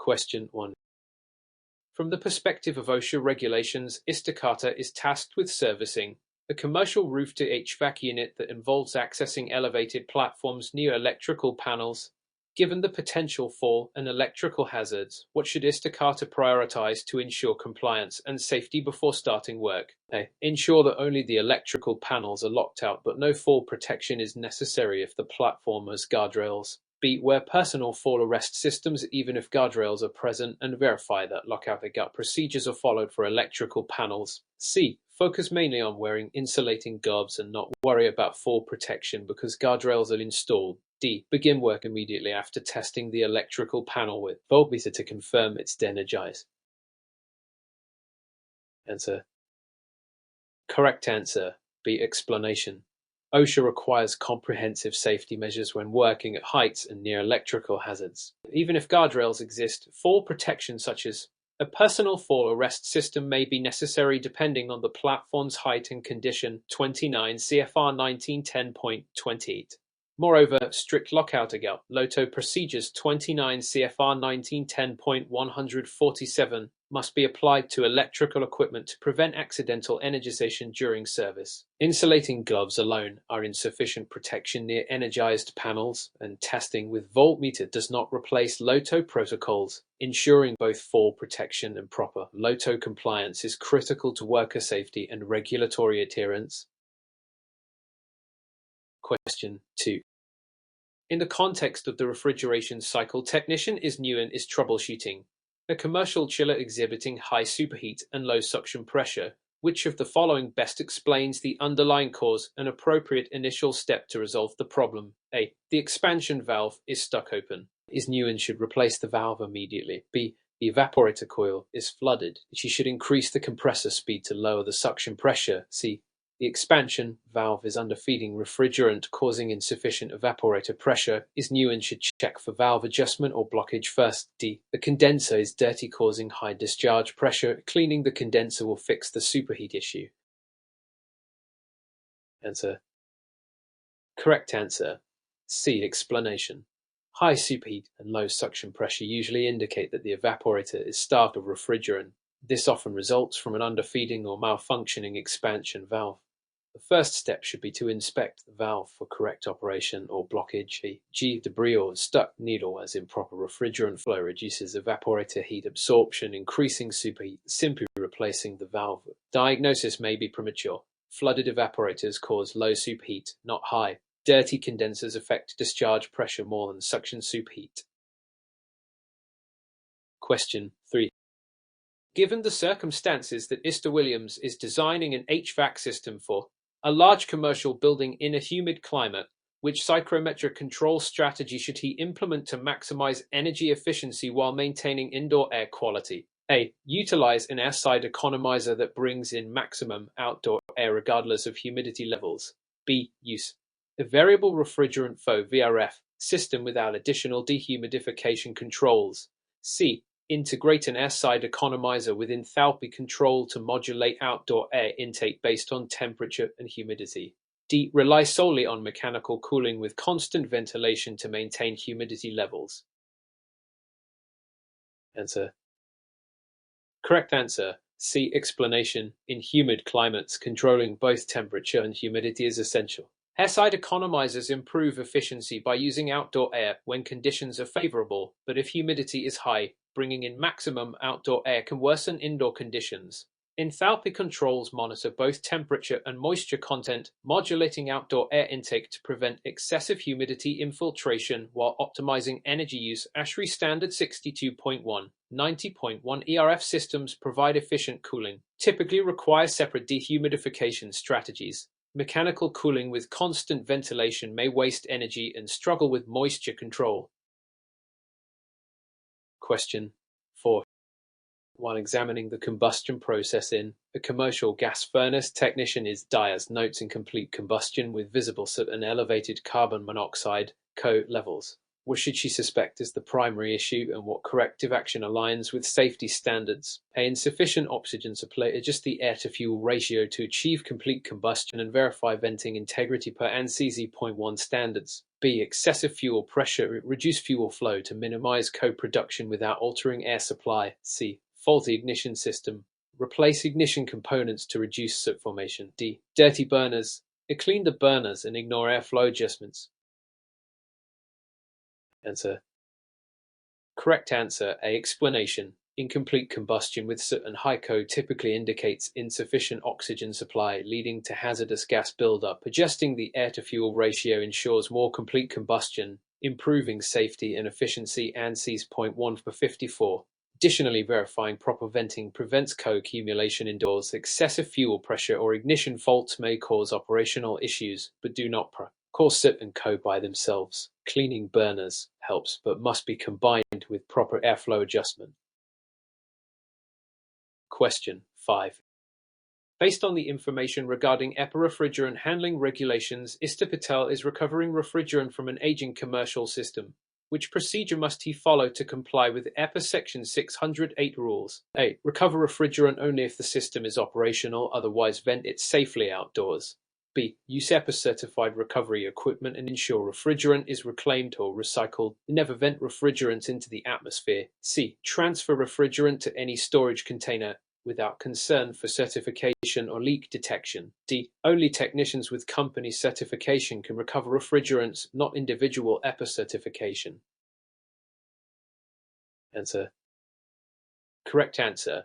Question 1. From the perspective of OSHA regulations, HRConquer is tasked with servicing a commercial roof-to-HVAC unit that involves accessing elevated platforms near electrical panels. Given the potential for and electrical hazards, what should HRConquer prioritize to ensure compliance and safety before starting work? A. Ensure that only the electrical panels are locked out, but no fall protection is necessary if the platform has guardrails. B. Wear personal fall arrest systems even if guardrails are present, and verify that lockout-the-gut procedures are followed for electrical panels. C. Focus mainly on wearing insulating gloves and not worry about fall protection because guardrails are installed. D. Begin work immediately after testing the electrical panel with voltmeter to confirm it's de-energized. Answer. Correct answer. B. Explanation. OSHA requires comprehensive safety measures when working at heights and near electrical hazards. Even if guardrails exist, fall protection such as a personal fall arrest system may be necessary depending on the platform's height and condition. 29 CFR 1910.28. Moreover, strict lockout-the-gut LOTO procedures 29 CFR 1910.147 must be applied to electrical equipment to prevent accidental energization during service. Insulating gloves alone are insufficient protection near energized panels, and testing with voltmeter does not replace LOTO protocols. Ensuring both fall protection and proper LOTO compliance is critical to worker safety and regulatory adherence. Question 2. In the context of the refrigeration cycle, technician is new and is troubleshooting a commercial chiller exhibiting high superheat and low suction pressure. Which of the following best explains the underlying cause and appropriate initial step to resolve the problem? A. The expansion valve is stuck open. Is new and should replace the valve immediately. B. The evaporator coil is flooded. She should increase the compressor speed to lower the suction pressure. C. The expansion valve is underfeeding refrigerant, causing insufficient evaporator pressure. Is new and should check for valve adjustment or blockage first. D. The condenser is dirty, causing high discharge pressure. Cleaning the condenser will fix the superheat issue. Answer. Correct answer. C. Explanation. High superheat and low suction pressure usually indicate that the evaporator is starved of refrigerant. This often results from an underfeeding or malfunctioning expansion valve. The first step should be to inspect the valve for correct operation or blockage. G. Debris or stuck needle, as improper refrigerant flow, reduces evaporator heat absorption, increasing superheat, simply replacing the valve. Diagnosis may be premature. Flooded evaporators cause low superheat, not high. Dirty condensers affect discharge pressure more than suction superheat. Question 3. Given the circumstances that Mr. Williams is designing an HVAC system for a large commercial building in a humid climate, which psychrometric control strategy should he implement to maximize energy efficiency while maintaining indoor air quality? A. Utilize an airside economizer that brings in maximum outdoor air regardless of humidity levels. B. Use a variable refrigerant flow (VRF) system without additional dehumidification controls. C. Integrate an airside economizer with enthalpy control to modulate outdoor air intake based on temperature and humidity. D. Rely solely on mechanical cooling with constant ventilation to maintain humidity levels. Answer. Correct answer. C. Explanation. In humid climates, controlling both temperature and humidity is essential. Airside economizers improve efficiency by using outdoor air when conditions are favorable, but if humidity is high, bringing in maximum outdoor air can worsen indoor conditions. Enthalpy controls monitor both temperature and moisture content, modulating outdoor air intake to prevent excessive humidity infiltration while optimizing energy use. ASHRAE Standard 62.1, 90.1 ERF systems provide efficient cooling, typically require separate dehumidification strategies. Mechanical cooling with constant ventilation may waste energy and struggle with moisture control. Question 4. While examining the combustion process in a commercial gas furnace, technician is DIAS notes incomplete combustion with visible soot and elevated carbon monoxide (CO) levels. What should she suspect is the primary issue, and what corrective action aligns with safety standards? A. Insufficient oxygen supply. Adjust the air-to-fuel ratio to achieve complete combustion and verify venting integrity per ANSI Z.1 standards. B. Excessive fuel pressure. Reduce fuel flow to minimize co-production without altering air supply. C. Faulty ignition system. Replace ignition components to reduce soot formation. D. Dirty burners. Clean the burners and ignore airflow adjustments. Answer. Correct answer. A. Explanation. Incomplete combustion with soot and high CO typically indicates insufficient oxygen supply, leading to hazardous gas buildup. Adjusting the air-to-fuel ratio ensures more complete combustion, improving safety and efficiency. ANSI Z.1 for 54. Additionally, verifying proper venting prevents co-accumulation indoors. Excessive fuel pressure or ignition faults may cause operational issues, but do not cause soot and CO by themselves. Cleaning burners helps, but must be combined with proper airflow adjustment. Question 5. Based on the information regarding HEPA refrigerant handling regulations, Mr. Patel is recovering refrigerant from an aging commercial system. Which procedure must he follow to comply with HEPA Section 608 rules? A. Recover refrigerant only if the system is operational, otherwise vent it safely outdoors. B. Use HEPA certified recovery equipment and ensure refrigerant is reclaimed or recycled. Never vent refrigerant into the atmosphere. C. Transfer refrigerant to any storage container without concern for certification or leak detection. D. Only technicians with company certification can recover refrigerants, not individual HEPA certification. Answer. Correct answer.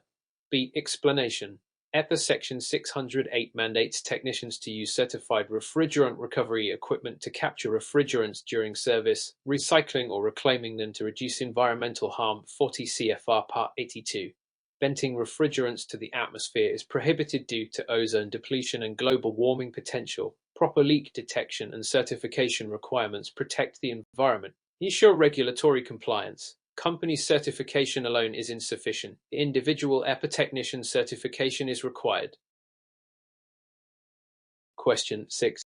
B. Explanation. HEPA Section 608 mandates technicians to use certified refrigerant recovery equipment to capture refrigerants during service, recycling or reclaiming them to reduce environmental harm. 40 CFR Part 82. Venting refrigerants to the atmosphere is prohibited due to ozone depletion and global warming potential. Proper leak detection and certification requirements protect the environment. Ensure regulatory compliance. Company certification alone is insufficient. Individual HEPA technician certification is required. Question 6.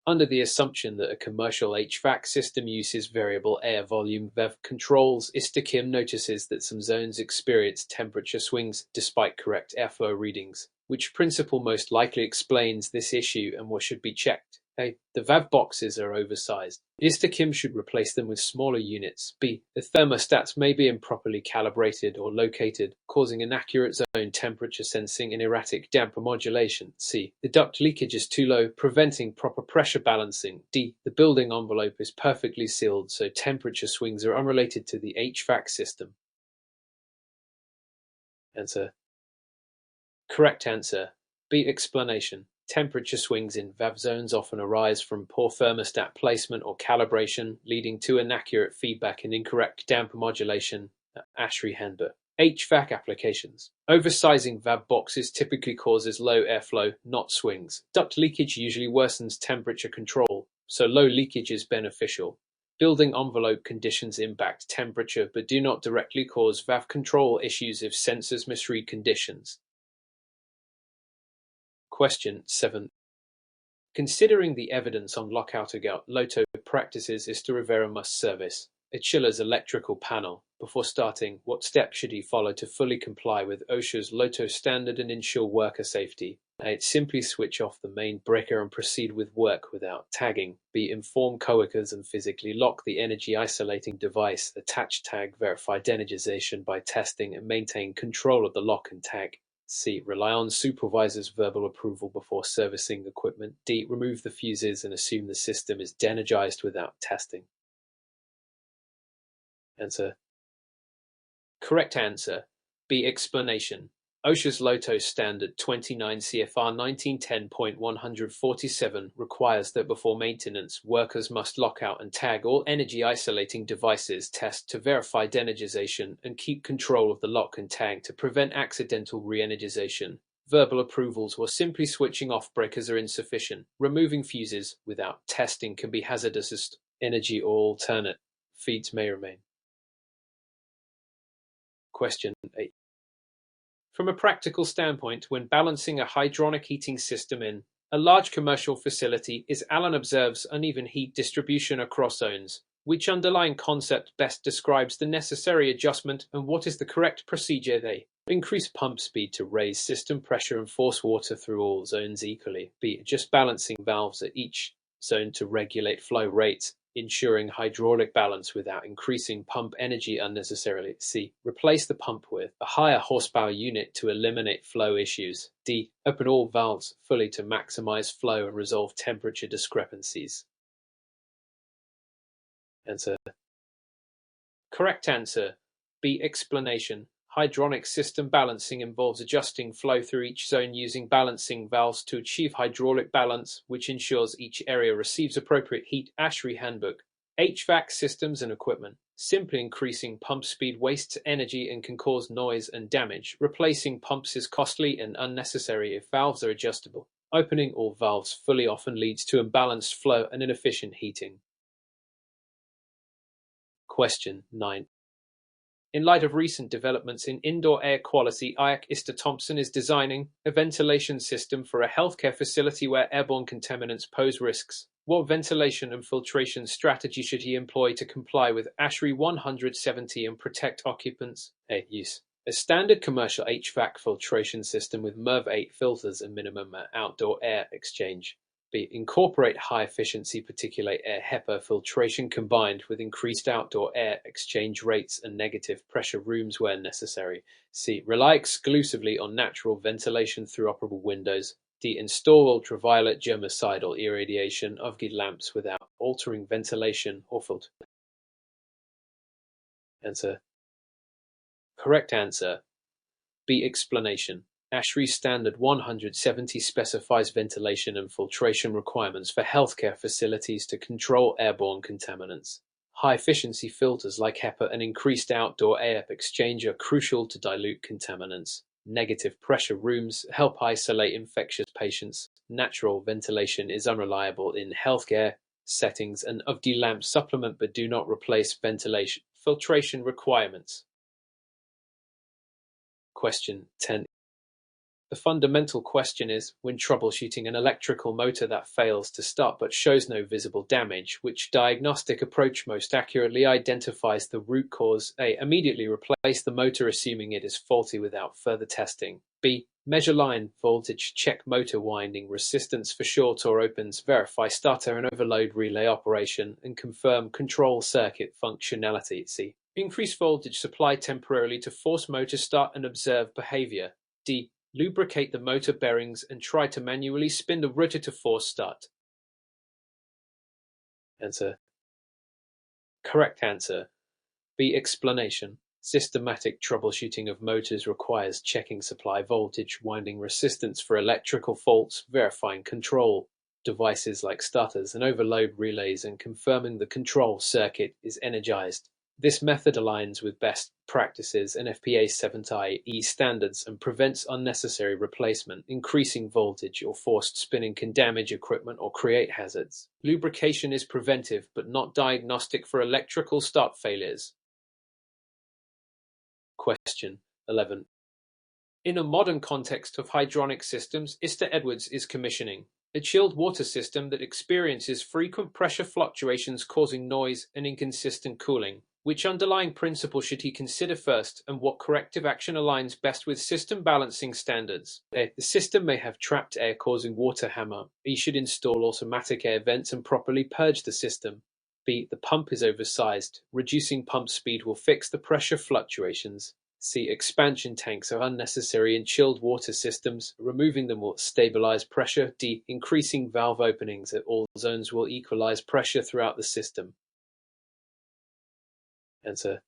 Under the assumption that a commercial HVAC system uses variable air volume (VAV) controls, Mr. Kim notices that some zones experience temperature swings despite correct airflow readings. Which principle most likely explains this issue and what should be checked? A. The VAV boxes are oversized. Mr. Kim should replace them with smaller units. B. The thermostats may be improperly calibrated or located, causing inaccurate zone temperature sensing and erratic damper modulation. C. The duct leakage is too low, preventing proper pressure balancing. D. The building envelope is perfectly sealed, so temperature swings are unrelated to the HVAC system. Answer. Correct answer. B. Explanation. Temperature swings in VAV zones often arise from poor thermostat placement or calibration, leading to inaccurate feedback and incorrect damper modulation. ASHRAE Handbook. HVAC applications. Oversizing VAV boxes typically causes low airflow, not swings. Duct leakage usually worsens temperature control, so low leakage is beneficial. Building envelope conditions impact temperature but do not directly cause VAV control issues if sensors misread conditions. Question 7. Considering the evidence on lockout-LOTO practices, Mr. Rivera must service a chiller's electrical panel. Before starting, what steps should he follow to fully comply with OSHA's LOTO standard and ensure worker safety? A. Simply switch off the main breaker and proceed with work without tagging. B. Inform coworkers and physically lock the energy isolating device. Attach tag, verify energization by testing, and maintain control of the lock and tag. C. Rely on supervisor's verbal approval before servicing equipment. D. Remove the fuses and assume the system is de-energized without testing. Answer. Correct answer. B. Explanation. OSHA's LOTO standard 29 CFR 1910.147 requires that before maintenance, workers must lock out and tag all energy isolating devices, test to verify de-energization, and keep control of the lock and tag to prevent accidental re-energization. Verbal approvals or simply switching off breakers are insufficient. Removing fuses without testing can be hazardous as energy or alternate feeds may remain. Question 8. From a practical standpoint, when balancing a hydronic heating system in a large commercial facility, Allen observes uneven heat distribution across zones. Which underlying concept best describes the necessary adjustment and what is the correct procedure? A. Increase pump speed to raise system pressure and force water through all zones equally. B. Adjust balancing valves at each zone to regulate flow rates, ensuring hydraulic balance without increasing pump energy unnecessarily. C. Replace the pump with a higher horsepower unit to eliminate flow issues. D. Open all valves fully to maximize flow and resolve temperature discrepancies. Answer. Correct answer. B. Explanation. Hydronic system balancing involves adjusting flow through each zone using balancing valves to achieve hydraulic balance, which ensures each area receives appropriate heat. ASHRAE Handbook. HVAC systems and equipment. Simply increasing pump speed wastes energy and can cause noise and damage. Replacing pumps is costly and unnecessary if valves are adjustable. Opening all valves fully often leads to imbalanced flow and inefficient heating. Question 9. In light of recent developments in indoor air quality, IAC Thompson is designing a ventilation system for a healthcare facility where airborne contaminants pose risks. What ventilation and filtration strategy should he employ to comply with ASHRAE 170 and protect occupants? A. Use a standard commercial HVAC filtration system with MERV 8 filters and minimum outdoor air exchange. B. Incorporate high-efficiency particulate air HEPA filtration combined with increased outdoor air exchange rates and negative pressure rooms where necessary. C. Rely exclusively on natural ventilation through operable windows. D. Install ultraviolet germicidal irradiation of LED lamps without altering ventilation or filter. Answer. Correct answer. B. Explanation. ASHRAE Standard 170 specifies ventilation and filtration requirements for healthcare facilities to control airborne contaminants. High-efficiency filters like HEPA and increased outdoor air exchange are crucial to dilute contaminants. Negative pressure rooms help isolate infectious patients. Natural ventilation is unreliable in healthcare settings, and LED lamps supplement but do not replace ventilation filtration requirements. Question 10. The fundamental question is, when troubleshooting an electrical motor that fails to start but shows no visible damage, which diagnostic approach most accurately identifies the root cause? A. Immediately replace the motor assuming it is faulty without further testing. B. Measure line voltage, check motor winding resistance for short or opens, verify starter and overload relay operation, and confirm control circuit functionality. C. Increase voltage supply temporarily to force motor start and observe behavior. D. Lubricate the motor bearings and try to manually spin the rotor to force start. Answer. Correct answer. B. Explanation. Systematic troubleshooting of motors requires checking supply voltage, winding resistance for electrical faults, verifying control devices like starters and overload relays, and confirming the control circuit is energized. This method aligns with best practices and NFPA 7IE standards and prevents unnecessary replacement. Increasing voltage or forced spinning can damage equipment or create hazards. Lubrication is preventive but not diagnostic for electrical start failures. Question 11. In a modern context of hydronic systems, Mr. Edwards is commissioning a chilled water system that experiences frequent pressure fluctuations causing noise and inconsistent cooling. Which underlying principle should he consider first, and what corrective action aligns best with system balancing standards? A. The system may have trapped air causing water hammer. He should install automatic air vents and properly purge the system. B. The pump is oversized. Reducing pump speed will fix the pressure fluctuations. C. Expansion tanks are unnecessary in chilled water systems. Removing them will stabilize pressure. D. Increasing valve openings at all zones will equalize pressure throughout the system. Answer.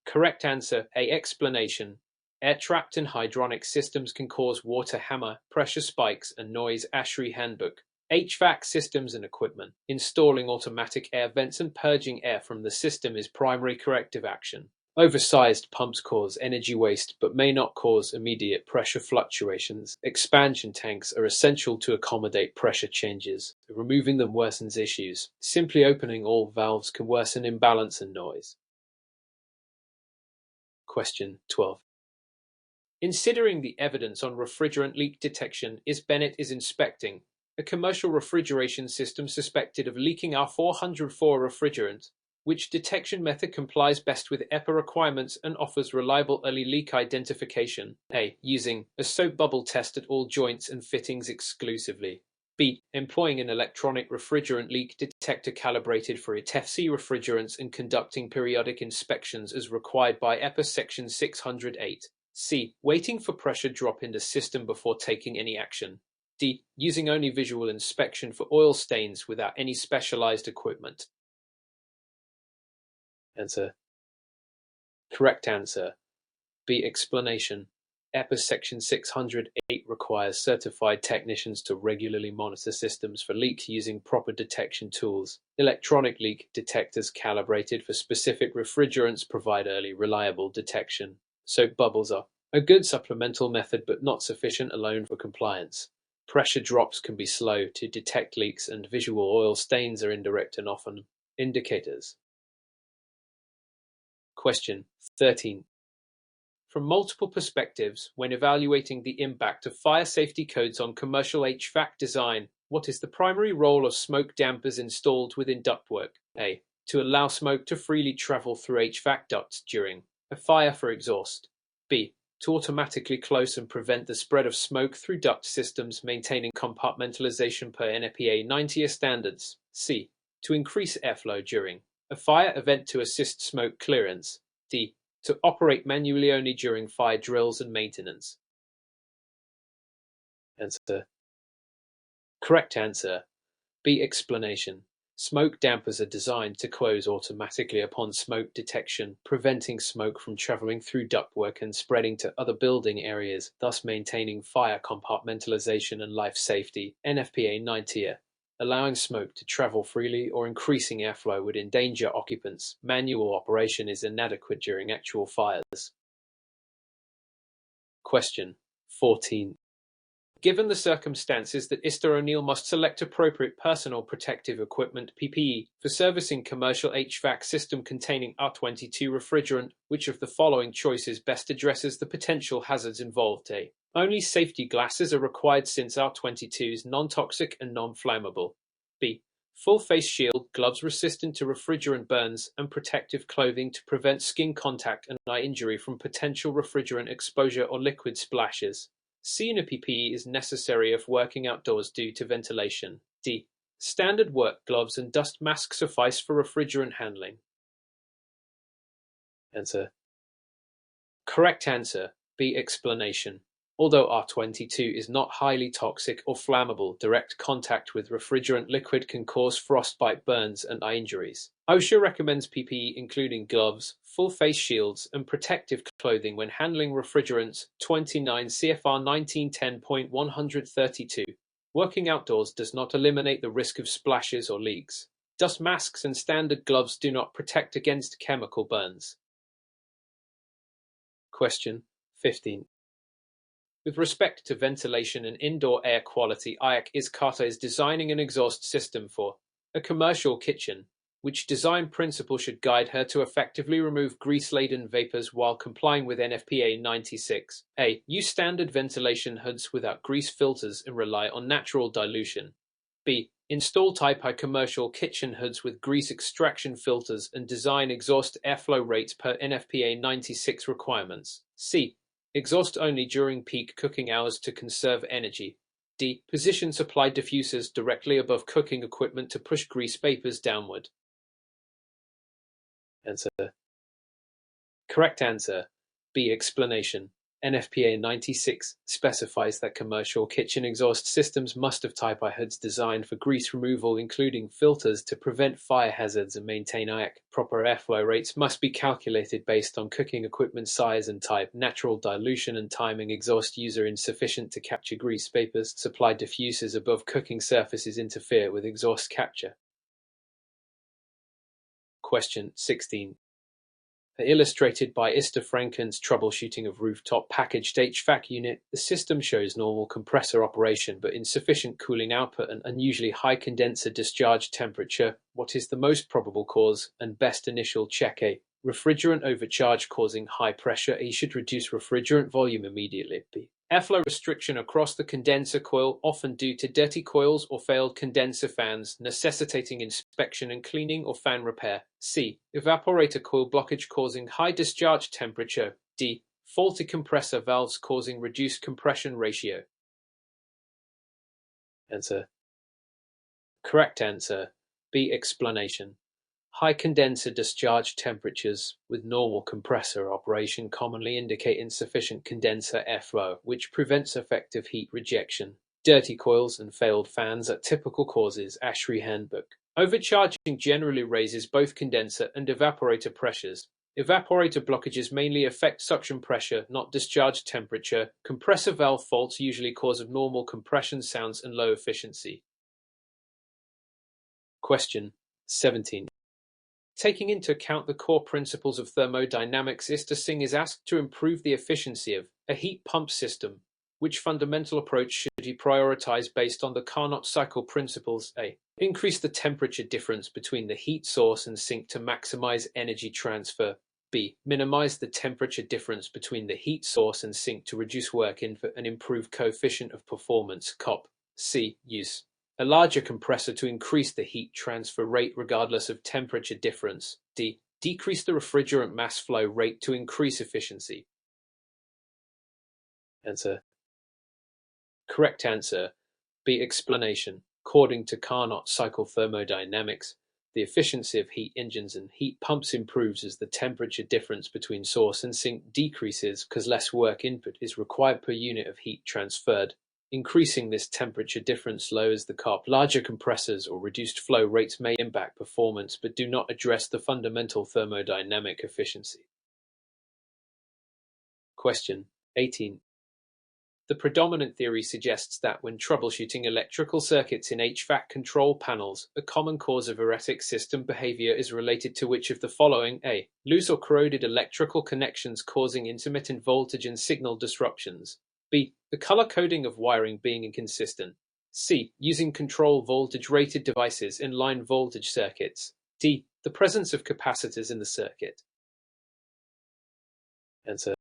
Correct answer. A. Explanation. Air trapped in hydronic systems can cause water hammer, pressure spikes, and noise. ASHRAE Handbook. HVAC systems and equipment. Installing automatic air vents and purging air from the system is primary corrective action. Oversized pumps cause energy waste but may not cause immediate pressure fluctuations. Expansion tanks are essential to accommodate pressure changes. Removing them worsens issues. Simply opening all valves can worsen imbalance and noise. Question 12. Considering the evidence on refrigerant leak detection, Bennett is inspecting A commercial refrigeration system suspected of leaking R404 refrigerant. Which detection method complies best with EPA requirements and offers reliable early leak identification? A. Using a soap bubble test at all joints and fittings exclusively. B. Employing an electronic refrigerant leak detector calibrated for HFC refrigerants and conducting periodic inspections as required by EPA Section 608. C. Waiting for pressure drop in the system before taking any action. D. Using only visual inspection for oil stains without any specialized equipment. Answer. Correct answer. B. Explanation. EPA Section 608 requires certified technicians to regularly monitor systems for leaks using proper detection tools. Electronic leak detectors calibrated for specific refrigerants provide early, reliable detection. Soap bubbles are a good supplemental method but not sufficient alone for compliance. Pressure drops can be slow to detect leaks, and visual oil stains are indirect and often indicators. Question 13. From multiple perspectives, when evaluating the impact of fire safety codes on commercial HVAC design, what is the primary role of smoke dampers installed within ductwork? A. To allow smoke to freely travel through HVAC ducts during a fire for exhaust. B. To automatically close and prevent the spread of smoke through duct systems, maintaining compartmentalization per NFPA 90 standards. C. To increase airflow during a fire event to assist smoke clearance. D. To operate manually only during fire drills and maintenance. Answer. Correct answer. B. Explanation. Smoke dampers are designed to close automatically upon smoke detection, preventing smoke from traveling through ductwork and spreading to other building areas, thus maintaining fire compartmentalization and life safety. NFPA 90. Allowing smoke to travel freely or increasing airflow would endanger occupants. Manual operation is inadequate during actual fires. Question 14. Given the circumstances that Mr. O'Neill must select appropriate personal protective equipment (PPE) for servicing commercial HVAC system containing R22 refrigerant, which of the following choices best addresses the potential hazards involved? A. Only safety glasses are required since R22 is non-toxic and non-flammable. B. Full face shield, gloves resistant to refrigerant burns, and protective clothing to prevent skin contact and eye injury from potential refrigerant exposure or liquid splashes. C. A PPE is necessary if working outdoors due to ventilation. D. Standard work gloves and dust masks suffice for refrigerant handling. Answer. Correct answer. B. Explanation. Although R22 is not highly toxic or flammable, direct contact with refrigerant liquid can cause frostbite burns and eye injuries. OSHA recommends PPE including gloves, full face shields, and protective clothing when handling refrigerants. 29 CFR 1910.132. Working outdoors does not eliminate the risk of splashes or leaks. Dust masks and standard gloves do not protect against chemical burns. Question 15. With respect to ventilation and indoor air quality, HRConquer is designing an exhaust system for a commercial kitchen, which design principle should guide her to effectively remove grease-laden vapors while complying with NFPA 96. A. Use standard ventilation hoods without grease filters and rely on natural dilution. B. Install Type I commercial kitchen hoods with grease extraction filters and design exhaust airflow rates per NFPA 96 requirements. C. Exhaust only during peak cooking hours to conserve energy. D. Position supply diffusers directly above cooking equipment to push grease vapors downward. Answer. Correct answer. B. Explanation. NFPA 96 specifies that commercial kitchen exhaust systems must have Type I hoods designed for grease removal, including filters to prevent fire hazards and maintain HVAC. Proper airflow rates must be calculated based on cooking equipment size and type. Natural dilution and timing exhaust user insufficient to capture grease vapors. Supply diffusers above cooking surfaces interfere with exhaust capture. Question 16. Illustrated by Mr. Franken's troubleshooting of rooftop packaged HVAC unit, the system shows normal compressor operation but insufficient cooling output and unusually high condenser discharge temperature. What is the most probable cause and best initial check? A. Refrigerant overcharge causing high pressure. A. Should reduce refrigerant volume immediately. B. Airflow restriction across the condenser coil, often due to dirty coils or failed condenser fans, necessitating inspection and cleaning or fan repair. C. Evaporator coil blockage causing high discharge temperature. D. Faulty compressor valves causing reduced compression ratio. Answer. Correct answer. B. Explanation. High condenser discharge temperatures with normal compressor operation commonly indicate insufficient condenser airflow, which prevents effective heat rejection. Dirty coils and failed fans are typical causes. ASHRAE Handbook. Overcharging generally raises both condenser and evaporator pressures. Evaporator blockages mainly affect suction pressure, not discharge temperature. Compressor valve faults usually cause abnormal compression sounds and low efficiency. Question 17. Taking into account the core principles of thermodynamics, Mr. Singh is asked to improve the efficiency of a heat pump system. Which fundamental approach should he prioritize based on the Carnot cycle principles? A. Increase the temperature difference between the heat source and sink to maximize energy transfer. B. Minimize the temperature difference between the heat source and sink to reduce work input and improve coefficient of performance. COP. C. Use a larger compressor to increase the heat transfer rate regardless of temperature difference. D. Decrease the refrigerant mass flow rate to increase efficiency. Answer. Correct answer. B. Explanation. According to Carnot cycle thermodynamics, the efficiency of heat engines and heat pumps improves as the temperature difference between source and sink decreases because less work input is required per unit of heat transferred. Increasing this temperature difference lowers the COP. Larger compressors or reduced flow rates may impact performance but do not address the fundamental thermodynamic efficiency. Question 18. The predominant theory suggests that when troubleshooting electrical circuits in HVAC control panels, a common cause of erratic system behavior is related to which of the following? A. Loose or corroded electrical connections causing intermittent voltage and signal disruptions. B. The color coding of wiring being inconsistent. C. Using control voltage rated devices in line voltage circuits. D. The presence of capacitors in the circuit. Answer.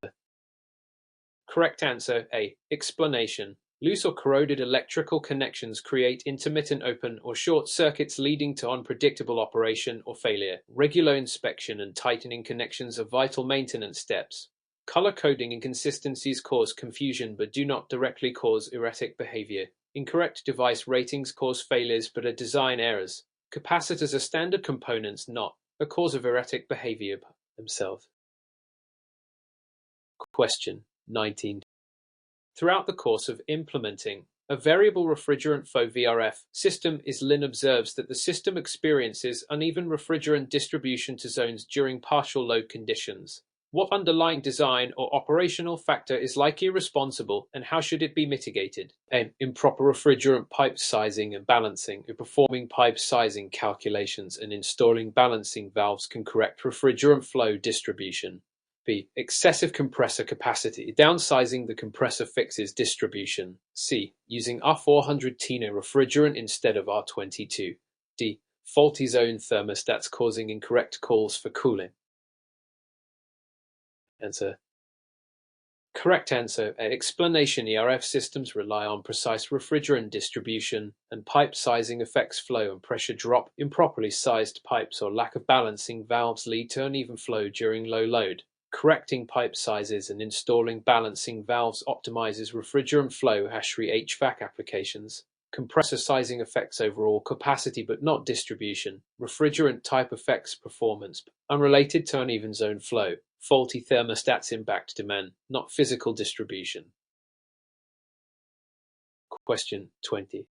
Correct answer. A. Explanation. Loose or corroded electrical connections create intermittent open or short circuits leading to unpredictable operation or failure. Regular inspection and tightening connections are vital maintenance steps. Color coding inconsistencies cause confusion but do not directly cause erratic behavior. Incorrect device ratings cause failures but are design errors. Capacitors are standard components, not a cause of erratic behavior themselves. Question 19. Throughout the course of implementing a variable refrigerant flow VRF system, Lin observes that the system experiences uneven refrigerant distribution to zones during partial load conditions. What underlying design or operational factor is likely responsible, and how should it be mitigated? A. Improper refrigerant pipe sizing and balancing. Performing pipe sizing calculations and installing balancing valves can correct refrigerant flow distribution. B. Excessive compressor capacity. Downsizing the compressor fixes distribution. C. Using R400 Tino refrigerant instead of R22. D. Faulty zone thermostats causing incorrect calls for cooling. Answer. Correct answer. Explanation. ERF systems rely on precise refrigerant distribution, and pipe sizing affects flow and pressure drop. Improperly sized pipes or lack of balancing valves lead to uneven flow during low load. Correcting pipe sizes and installing balancing valves optimizes refrigerant flow. HVAC applications. Compressor sizing affects overall capacity but not distribution. Refrigerant type affects performance, unrelated to uneven zone flow. Faulty thermostats impact demand, not physical distribution. Question 20.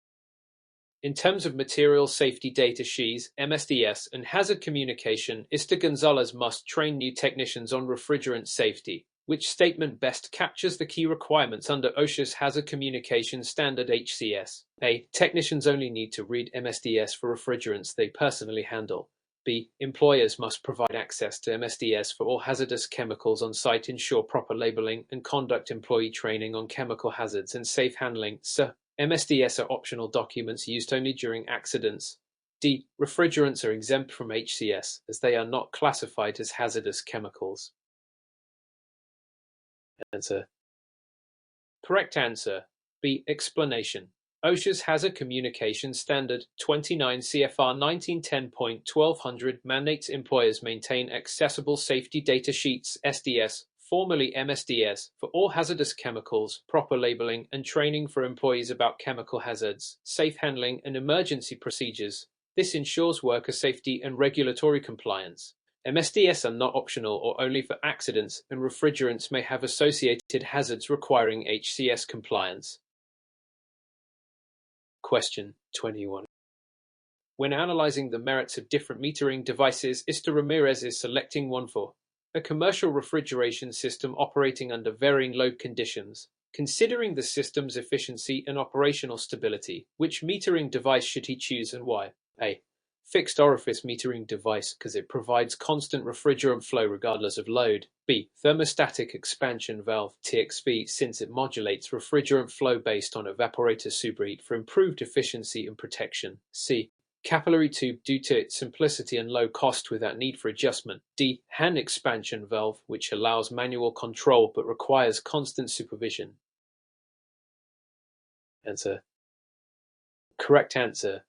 In terms of material safety data sheets, MSDS, and hazard communication, Mr. Gonzalez must train new technicians on refrigerant safety. Which statement best captures the key requirements under OSHA's Hazard Communication Standard HCS? A. Technicians only need to read MSDS for refrigerants they personally handle. B. Employers must provide access to MSDS for all hazardous chemicals on site, ensure proper labeling, and conduct employee training on chemical hazards and safe handling. C. MSDS are optional documents used only during accidents. D. Refrigerants are exempt from HCS as they are not classified as hazardous chemicals. Answer. Correct answer. B. Explanation. OSHA's Hazard Communication Standard 29 CFR 1910.1200 mandates employers maintain accessible safety data sheets (SDS), formerly MSDS, for all hazardous chemicals, proper labeling, and training for employees about chemical hazards, safe handling, and emergency procedures. This ensures worker safety and regulatory compliance. MSDS are not optional or only for accidents, and refrigerants may have associated hazards requiring HCS compliance. Question 21. When analyzing the merits of different metering devices, Mr. Ramirez is selecting one for a commercial refrigeration system operating under varying load conditions. Considering the system's efficiency and operational stability, which metering device should he choose and why? A. Fixed orifice metering device because it provides constant refrigerant flow regardless of load. B. Thermostatic expansion valve (TXV) since it modulates refrigerant flow based on evaporator superheat for improved efficiency and protection. C. Capillary tube due to its simplicity and low cost without need for adjustment. D. Hand expansion valve, which allows manual control but requires constant supervision. Answer. Correct answer.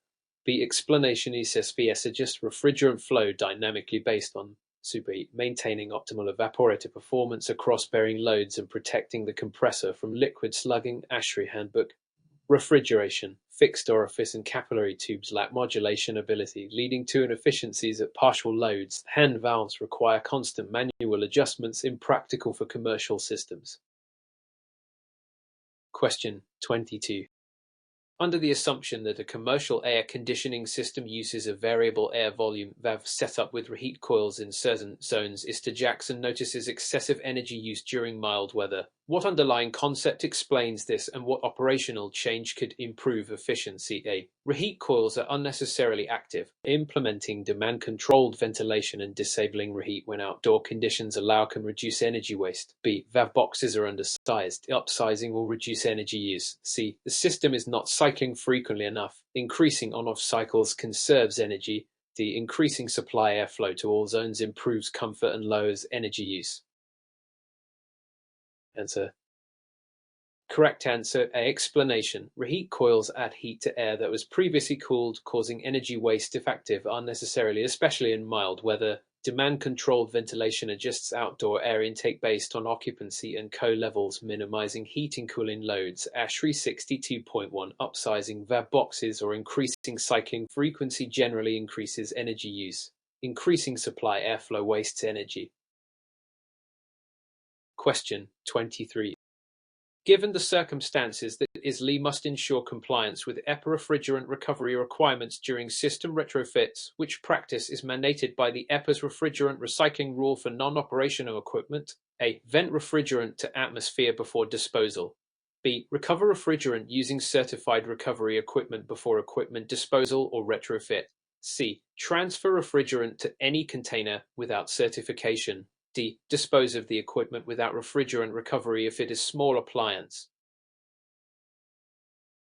B. Explanation is SVS adjusts refrigerant flow dynamically based on superheat, maintaining optimal evaporator performance across varying loads and protecting the compressor from liquid slugging. ASHRAE Handbook. Refrigeration. Fixed orifice and capillary tubes lack modulation ability, leading to inefficiencies at partial loads. Hand valves require constant manual adjustments, impractical for commercial systems. Question 22. Under the assumption that a commercial air conditioning system uses a variable air volume valve set up with reheat coils in certain zones, Mr. Jackson notices excessive energy use during mild weather. What underlying concept explains this, and what operational change could improve efficiency? A. Reheat coils are unnecessarily active. Implementing demand-controlled ventilation and disabling reheat when outdoor conditions allow can reduce energy waste. B. Valve boxes are undersized. Upsizing will reduce energy use. C. The system is not cycling frequently enough. Increasing on-off cycles conserves energy. D. Increasing supply airflow to all zones improves comfort and lowers energy use. Answer. Correct answer. A. Explanation. Reheat coils add heat to air that was previously cooled, causing energy waste if active unnecessarily, especially in mild weather. Demand-controlled ventilation adjusts outdoor air intake based on occupancy and co-levels, minimizing heat and cooling loads. ASHRAE 62.1. Upsizing valve boxes or increasing cycling frequency generally increases energy use. Increasing supply airflow wastes energy. Question 23. Given the circumstances that ISLE must ensure compliance with EPA refrigerant recovery requirements during system retrofits, which practice is mandated by the EPA's refrigerant recycling rule for non-operational equipment? A. Vent refrigerant to atmosphere before disposal. B. Recover refrigerant using certified recovery equipment before equipment disposal or retrofit. C. Transfer refrigerant to any container without certification. D. Dispose of the equipment without refrigerant recovery if it is small appliance.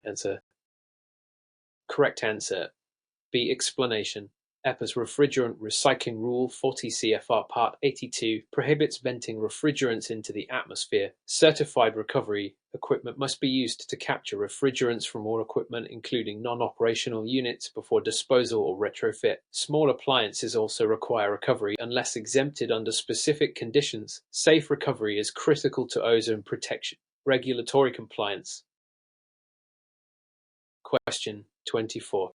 Answer. Correct answer. B. Explanation. EPA's refrigerant recycling rule 40 CFR Part 82 prohibits venting refrigerants into the atmosphere. Certified recovery equipment must be used to capture refrigerants from all equipment, including non-operational units, before disposal or retrofit. Small appliances also require recovery unless exempted under specific conditions. Safe recovery is critical to ozone protection. Regulatory compliance. Question 24.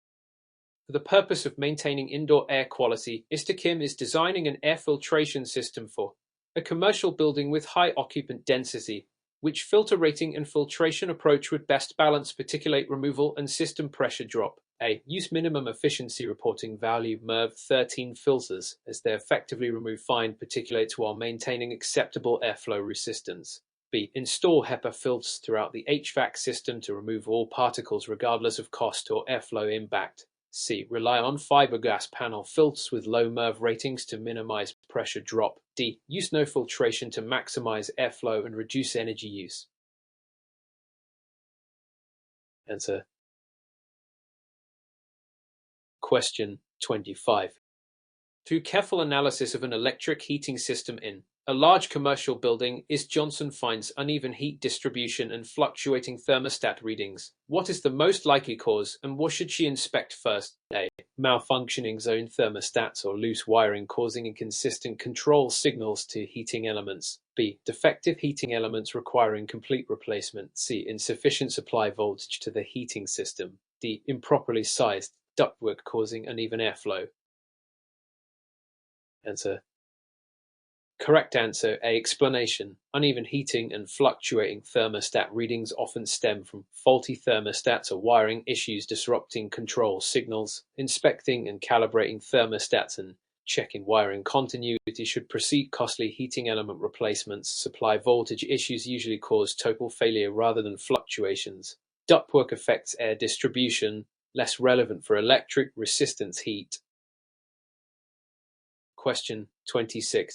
For the purpose of maintaining indoor air quality, Mr. Kim is designing an air filtration system for a commercial building with high occupant density. Which filter rating and filtration approach would best balance particulate removal and system pressure drop? A. Use minimum efficiency reporting value MERV 13 filters, as they effectively remove fine particulates while maintaining acceptable airflow resistance. B. Install HEPA filters throughout the HVAC system to remove all particles regardless of cost or airflow impact. C. Rely on fiberglass panel filters with low MERV ratings to minimize pressure drop. D. Use no filtration to maximize airflow and reduce energy use. Answer. Question 25. Through careful analysis of an electric heating system in A large commercial building is Johnson finds uneven heat distribution and fluctuating thermostat readings. What is the most likely cause, and what should she inspect first? A. Malfunctioning zone thermostats or loose wiring causing inconsistent control signals to heating elements. B. Defective heating elements requiring complete replacement. C. Insufficient supply voltage to the heating system. D. Improperly sized ductwork causing uneven airflow. Answer. Correct answer A. Explanation. Uneven heating and fluctuating thermostat readings often stem from faulty thermostats or wiring issues disrupting control signals. Inspecting and calibrating thermostats and checking wiring continuity should precede costly heating element replacements. Supply voltage issues usually cause total failure rather than fluctuations. Ductwork affects air distribution, less relevant for electric resistance heat. Question 26.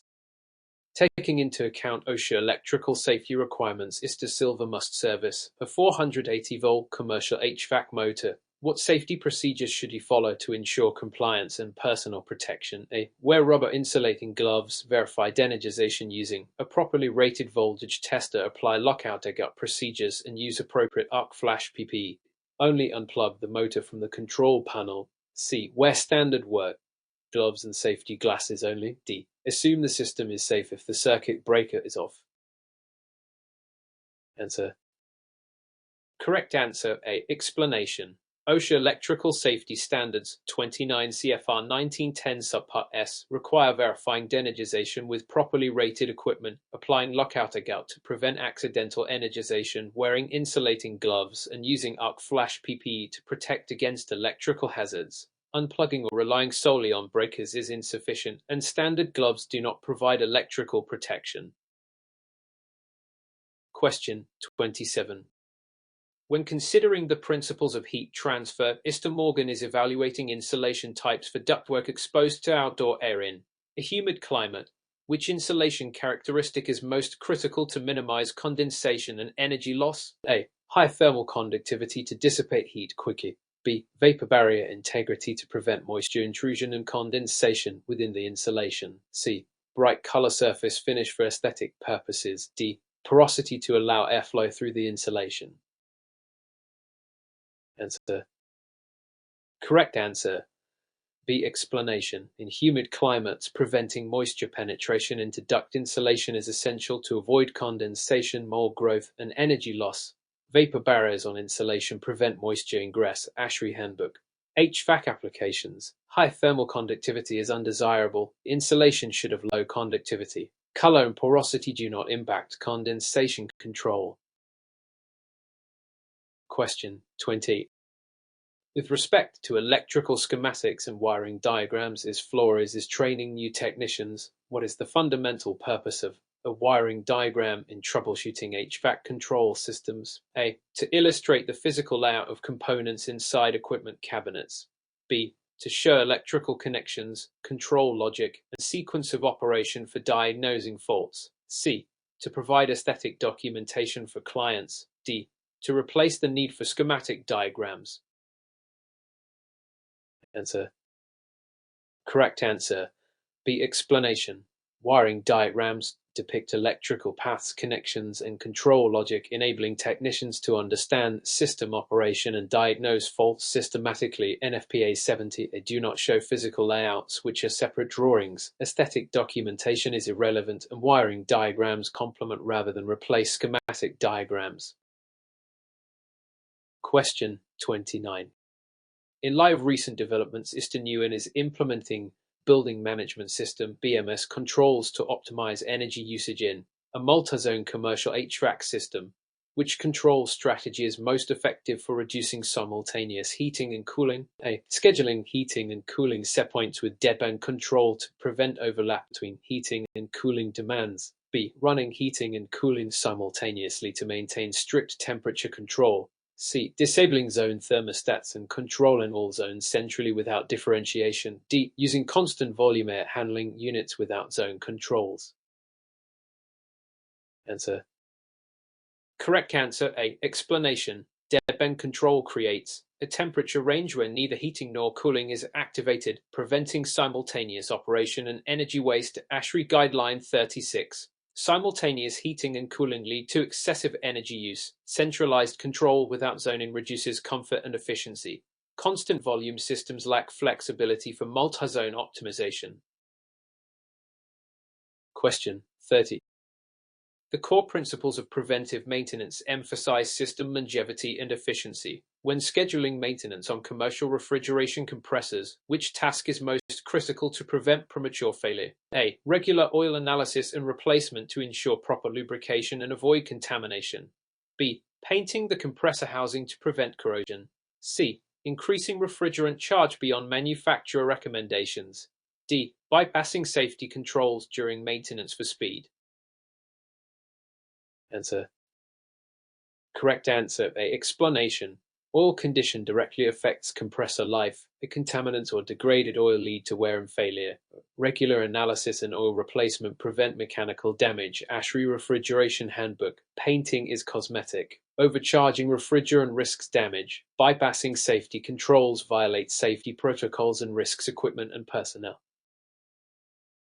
Taking into account OSHA electrical safety requirements, ISTA Silver must service a 480-volt commercial HVAC motor. What safety procedures should you follow to ensure compliance and personal protection? A. Wear rubber insulating gloves. Verify energization using a properly rated voltage tester. Apply lockout egg-up procedures and use appropriate arc flash PPE. Only unplug the motor from the control panel. C. Wear standard work gloves and safety glasses only. D. Assume the system is safe if the circuit breaker is off. Answer. Correct answer A. Explanation. OSHA Electrical Safety Standards 29 CFR 1910 subpart S require verifying energization with properly rated equipment, applying lockout egg-out to prevent accidental energization, wearing insulating gloves, and using arc flash PPE to protect against electrical hazards. Unplugging or relying solely on breakers is insufficient, and standard gloves do not provide electrical protection. Question 27. When considering the principles of heat transfer, ISTA Morgan is evaluating insulation types for ductwork exposed to outdoor air in a humid climate. Which insulation characteristic is most critical to minimize condensation and energy loss? A. High thermal conductivity to dissipate heat quickly. B. Vapor barrier integrity to prevent moisture intrusion and condensation within the insulation. C. Bright color surface finish for aesthetic purposes. D. Porosity to allow airflow through the insulation. Answer. Correct answer B. Explanation. In humid climates, preventing moisture penetration into duct insulation is essential to avoid condensation, mold growth, and energy loss. Vapor barriers on insulation prevent moisture ingress. ASHRAE Handbook. HVAC applications. High thermal conductivity is undesirable. Insulation should have low conductivity. Color and porosity do not impact condensation control. Question 20. With respect to electrical schematics and wiring diagrams, Flores is training new technicians. What is the fundamental purpose of a wiring diagram in troubleshooting HVAC control systems? A. To illustrate the physical layout of components inside equipment cabinets. B. To show electrical connections, control logic, and sequence of operation for diagnosing faults. C. To provide aesthetic documentation for clients. D. To replace the need for schematic diagrams. Answer. Correct answer B. Explanation. Wiring diagrams depict electrical paths, connections, and control logic, enabling technicians to understand system operation and diagnose faults systematically. NFPA 70. They do not show physical layouts, which are separate drawings. Aesthetic documentation is irrelevant, and wiring diagrams complement rather than replace schematic diagrams. Question 29. In light of recent developments, ISTA Newen is implementing Building Management System (BMS) controls to optimize energy usage in a multi-zone commercial HVAC system. Which control strategy is most effective for reducing simultaneous heating and cooling? A. Scheduling heating and cooling set points with deadband control to prevent overlap between heating and cooling demands. B. Running heating and cooling simultaneously to maintain strict temperature control. C. Disabling zone thermostats and controlling all zones centrally without differentiation. D. Using constant volume air handling units without zone controls. Answer. Correct answer A. Explanation. Deadband control creates a temperature range where neither heating nor cooling is activated, preventing simultaneous operation and energy waste. ASHRAE Guideline 36. Simultaneous heating and cooling lead to excessive energy use. Centralized control without zoning reduces comfort and efficiency. Constant volume systems lack flexibility for multi-zone optimization. Question 30. The core principles of preventive maintenance emphasize system longevity and efficiency. When scheduling maintenance on commercial refrigeration compressors, which task is most critical to prevent premature failure? A. Regular oil analysis and replacement to ensure proper lubrication and avoid contamination. B. Painting the compressor housing to prevent corrosion. C. Increasing refrigerant charge beyond manufacturer recommendations. D. Bypassing safety controls during maintenance for speed. Answer. Correct answer A. Explanation. Oil condition directly affects compressor life. A contaminant or degraded oil lead to wear and failure. Regular analysis and oil replacement prevent mechanical damage. ASHRAE Refrigeration Handbook. Painting is cosmetic. Overcharging refrigerant risks damage. Bypassing safety controls violates safety protocols and risks equipment and personnel.